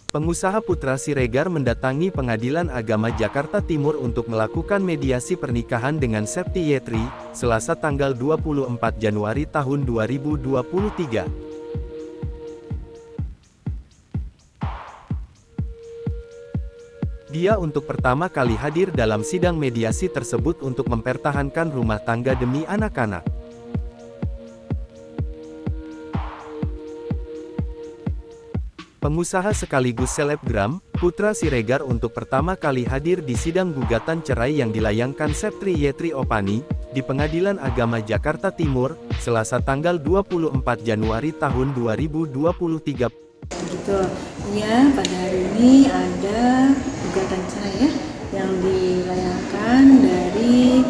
Pengusaha Putra Siregar mendatangi Pengadilan Agama Jakarta Timur untuk melakukan mediasi pernikahan dengan Septi Yetri, Selasa tanggal 24 Januari tahun 2023. Dia untuk pertama kali hadir dalam sidang mediasi tersebut untuk mempertahankan rumah tangga demi anak-anak. Pengusaha sekaligus selebgram, Putra Siregar untuk pertama kali hadir di sidang gugatan cerai yang dilayangkan Septi Yetri Opani, di Pengadilan Agama Jakarta Timur, Selasa tanggal 24 Januari tahun 2023. Gitu. Ya, pada hari ini ada gugatan cerai ya, yang dilayangkan dari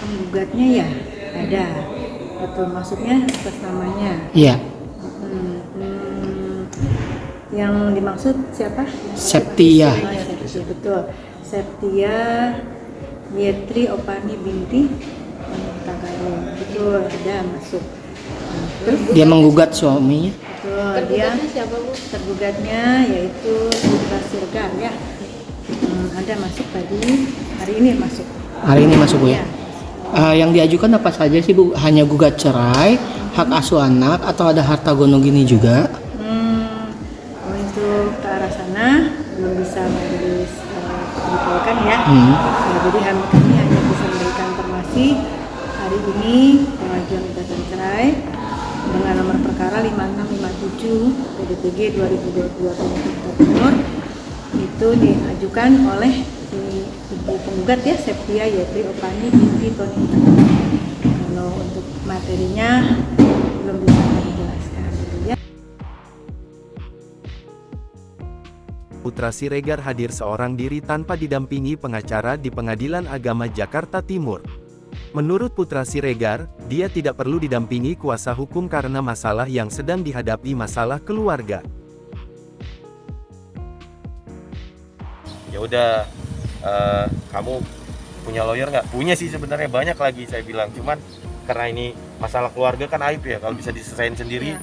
penggugatnya ya, ada. Betul, maksudnya atas namanya. Iya. Yang dimaksud siapa? Septia. Betul. Septia Yetri Opani binti Tagaro. Betul, ada masuk. Terus Dia menggugat suaminya. betul, dia siapa Bu? Tergugatnya yaitu Putra Siregar ya. Ada masuk tadi, hari ini masuk. Hari ini masuk Bu ya. Ya. Yang diajukan apa saja sih Bu? Hanya gugat cerai, hak asuh anak, atau ada harta gono gini juga? Untuk ke arah sana belum bisa majelis beritahukan ya. Jadi kami hanya bisa memberikan informasi hari ini pengajuan gugatan cerai dengan nomor perkara 5657 PDTG 2022 Jakarta Timur itu diajukan oleh ibu penggugat ya, Septia Yetri Opani binti Tony. Kalau untuk materinya belum bisa kami jelaskan ya. Putra Siregar hadir seorang diri tanpa didampingi pengacara di Pengadilan Agama Jakarta Timur. Menurut Putra Siregar, dia tidak perlu didampingi kuasa hukum karena masalah yang sedang dihadapi masalah keluarga. Ya udah, kamu punya lawyer nggak? Punya sih sebenarnya, banyak lagi saya bilang. Cuman karena ini masalah keluarga kan aib ya, kalau bisa diselesain sendiri.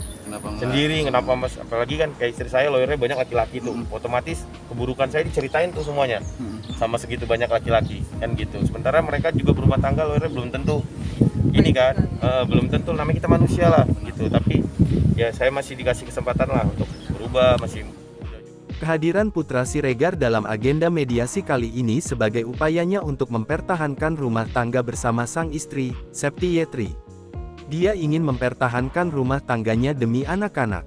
Kenapa mas? Apalagi kan kayak istri saya lawyernya banyak laki-laki tuh, otomatis keburukan saya diceritain tuh semuanya sama segitu banyak laki-laki kan gitu. Sementara mereka juga berumah tangga, lawyernya belum tentu ini kan, belum tentu, namanya kita manusia lah gitu. Tapi ya saya masih dikasih kesempatan lah untuk berubah, masih. Kehadiran Putra Siregar dalam agenda mediasi kali ini sebagai upayanya untuk mempertahankan rumah tangga bersama sang istri, Septi Yetri. Dia ingin mempertahankan rumah tangganya demi anak-anak.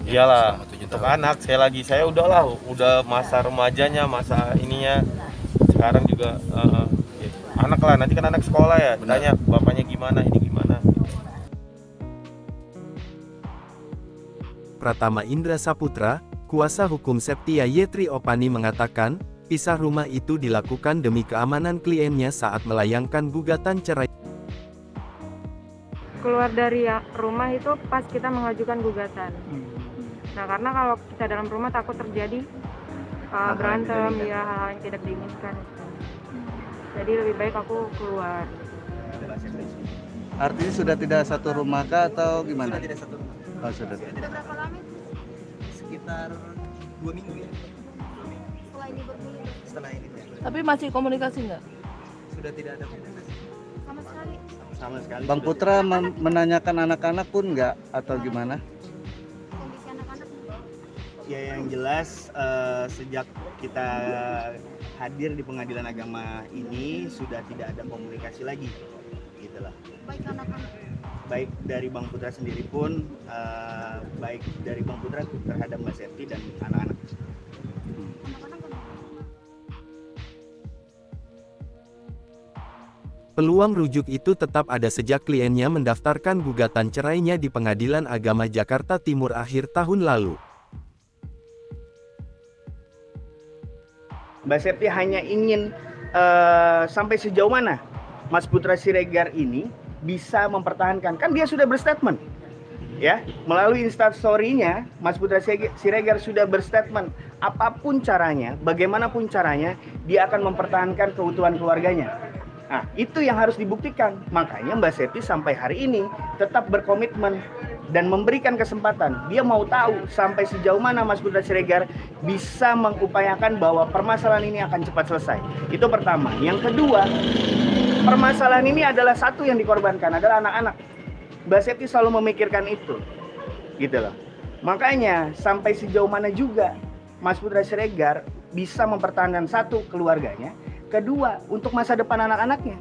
Iyalah, untuk anak, sekali lagi saya udah masa remajanya, masa ininya. Sekarang juga anak lah, nanti kan anak sekolah ya, tanya bapaknya gimana, ini gimana. Pratama Indra Saputra, kuasa hukum Septia Yetri Opani mengatakan, pisah rumah itu dilakukan demi keamanan kliennya saat melayangkan gugatan cerai. Keluar dari rumah itu pas kita mengajukan gugatan. Nah, karena kalau kita dalam rumah takut terjadi berantem, ya hal-hal yang tidak diinginkan. Jadi lebih baik aku keluar. Artinya sudah tidak satu rumah kah atau gimana? Sudah tidak satu rumah. Oh, sudah. Sudah berapa lama? Sekitar 2 minggu ya. Setelah ini ya. Tapi masih komunikasi nggak? Sudah tidak ada komunikasi. Sama sekali. Bang Putra menanyakan anak-anak pun nggak atau gimana? Kondisi anak-anak? Ya yang jelas sejak kita hadir di Pengadilan Agama ini sudah tidak ada komunikasi lagi, gitulah. Baik anak-anak. Baik dari Bang Putra sendiri pun, baik dari Bang Putra terhadap Mbak Septi dan anak-anak. Peluang rujuk itu tetap ada sejak kliennya mendaftarkan gugatan cerainya di Pengadilan Agama Jakarta Timur akhir tahun lalu. Mbak Septi hanya ingin sampai sejauh mana Mas Putra Siregar ini bisa mempertahankan, kan dia sudah berstatement ya, melalui instastory-nya Mas Putra Siregar sudah berstatement apapun caranya, bagaimanapun caranya dia akan mempertahankan keutuhan keluarganya. Nah, itu yang harus dibuktikan. Makanya Mbak Septi sampai hari ini tetap berkomitmen dan memberikan kesempatan. Dia mau tahu sampai sejauh mana Mas Putra Siregar bisa mengupayakan bahwa permasalahan ini akan cepat selesai. Itu pertama. Yang kedua, permasalahan ini adalah satu yang dikorbankan adalah anak-anak. Mbak Septi selalu memikirkan itu, gitu loh. Makanya sampai sejauh mana juga Mas Putra Siregar bisa mempertahankan satu, keluarganya, kedua, untuk masa depan anak-anaknya.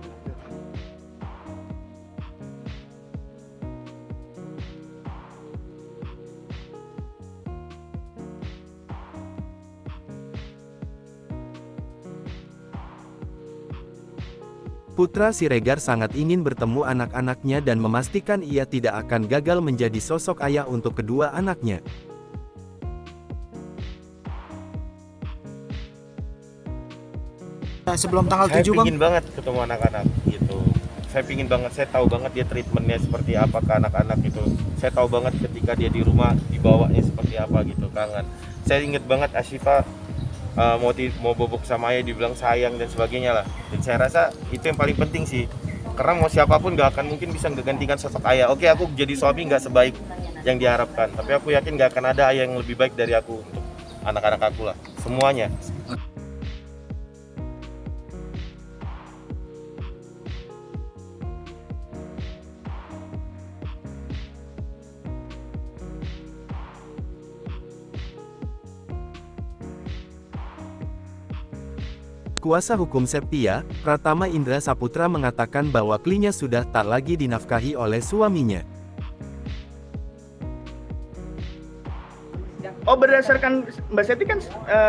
Putra Siregar sangat ingin bertemu anak-anaknya dan memastikan ia tidak akan gagal menjadi sosok ayah untuk kedua anaknya. Sebelum tanggal Saya 7 Bang. pingin banget ketemu anak-anak gitu. Saya pingin banget, saya tahu banget dia treatmentnya seperti apa ke anak-anak gitu. Saya tahu banget ketika dia di rumah dibawanya seperti apa gitu, kangen. Saya inget banget Asyifa mau bobok sama ayah, dibilang sayang dan sebagainya lah. Dan saya rasa itu yang paling penting sih, karena mau siapapun gak akan mungkin bisa menggantikan sosok ayah. Oke, aku jadi suami gak sebaik yang diharapkan, tapi aku yakin gak akan ada ayah yang lebih baik dari aku untuk anak-anak aku lah, semuanya. Kuasa hukum Septia, Pratama Indra Saputra mengatakan bahwa kliennya sudah tak lagi dinafkahi oleh suaminya. Oh, berdasarkan Mbak Septi kan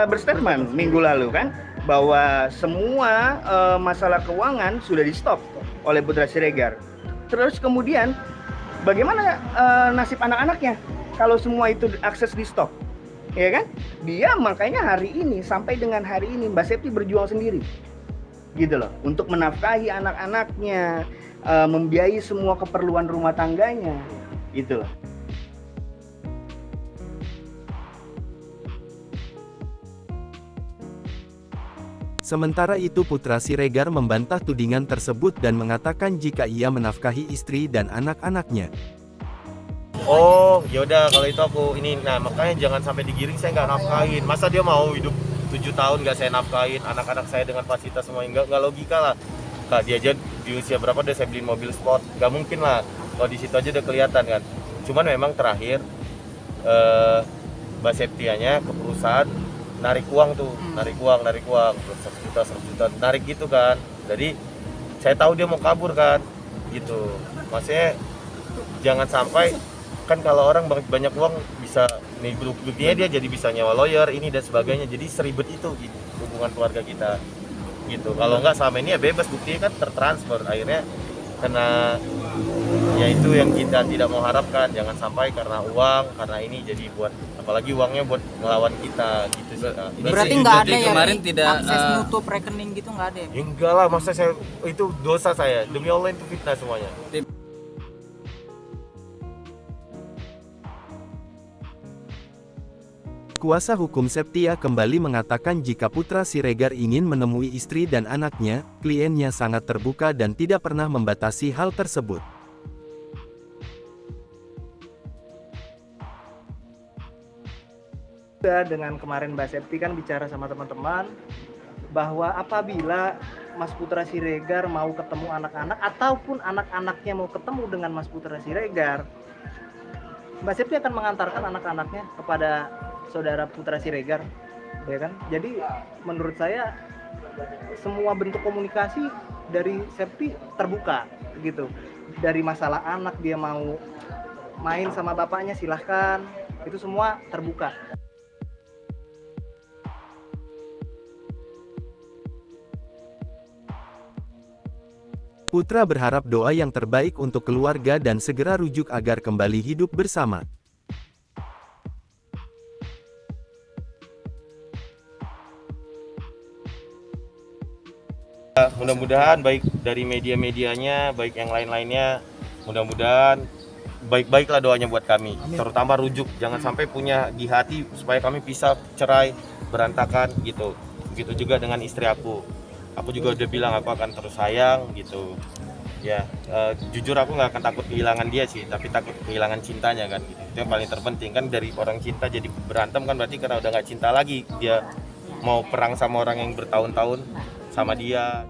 berstatement minggu lalu kan bahwa semua masalah keuangan sudah di stop oleh Putra Siregar. Terus kemudian bagaimana nasib anak-anaknya kalau semua itu akses di stop? Ya kan? Dia makanya hari ini sampai dengan hari ini Mbak Septi berjuang sendiri. Gitu loh, untuk menafkahi anak-anaknya, membiayai semua keperluan rumah tangganya. Gitu loh. Sementara itu Putra Siregar membantah tudingan tersebut dan mengatakan jika ia menafkahi istri dan anak-anaknya. Oh, yaudah kalau itu aku ini, nah makanya jangan sampai digiring saya nggak nafkahin. Masa dia mau hidup 7 tahun nggak saya nafkahin, anak-anak saya dengan fasilitas semua, nggak logika lah. Kak, dia aja di usia berapa udah saya beliin mobil sport, nggak mungkin lah. Kalau di situ aja udah kelihatan kan. Cuman memang terakhir Mbak Septianya ke perusahaan narik uang tuh, narik uang 100 juta, narik gitu kan. Jadi saya tahu dia mau kabur kan, gitu. Maksudnya jangan sampai, kan kalau orang banyak uang bisa nih, buktinya dia jadi bisa nyewa lawyer ini dan sebagainya, jadi seribet itu gitu, hubungan keluarga kita gitu. Kalau nggak selama ini ya bebas, buktinya kan tertransfer, akhirnya kena ya itu yang kita tidak mau harapkan. Jangan sampai karena uang, karena ini jadi buat, apalagi uangnya buat ngelawan kita gitu sih. Berarti nggak ada ya kemarin tidak akses nutup rekening gitu, nggak ada ya? Ya enggak lah, masa saya itu dosa saya, demi Allah itu fitnah semuanya. Kuasa hukum Septia kembali mengatakan jika Putra Siregar ingin menemui istri dan anaknya, kliennya sangat terbuka dan tidak pernah membatasi hal tersebut. Dengan kemarin Mbak Septi kan bicara sama teman-teman bahwa apabila Mas Putra Siregar mau ketemu anak-anak ataupun anak-anaknya mau ketemu dengan Mas Putra Siregar, Mbak Septi akan mengantarkan anak-anaknya kepada saudara Putra Siregar, ya kan? Jadi menurut saya semua bentuk komunikasi dari Septi terbuka gitu. Dari masalah anak dia mau main sama bapaknya silahkan, itu semua terbuka. Putra berharap doa yang terbaik untuk keluarga dan segera rujuk agar kembali hidup bersama. Mudah-mudahan baik dari media-medianya, baik yang lain-lainnya, mudah-mudahan baik-baiklah doanya buat kami. Terutama rujuk, jangan sampai punya di hati supaya kami pisah, cerai, berantakan gitu. Begitu juga dengan istri aku. Aku juga udah bilang aku akan terus sayang gitu. Ya, jujur aku nggak akan takut kehilangan dia sih, tapi takut kehilangan cintanya kan gitu. Itu yang paling terpenting kan, dari orang cinta jadi berantem kan berarti karena udah nggak cinta lagi, dia mau perang sama orang yang bertahun-tahun sama dia.